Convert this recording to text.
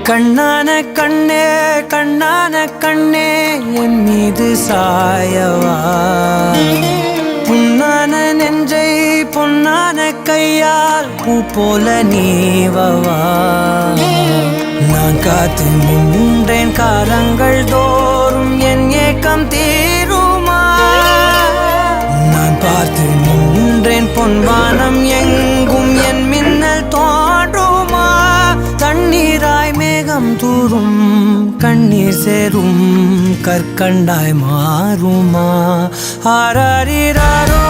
கண்ணான கண்ணே கண்ணான கண்ணே என் மீது சாயவா புண்ணான நெஞ்சை பொன்னான கையால் பூ போல நீவவா நான் காத்து நின்றேன் காலங்கள் தோறும் என் ஏக்கம் தீருமா நான் பார்த்து நின்றேன் பொன்வானம் எங்கும் என் மின்னல் தோன்றுமா தண்ணீராய் மேகம் தூரும் கண்ணீர் சேரும் கற்கண்டாய் மாறுமா ஆராரிராரோ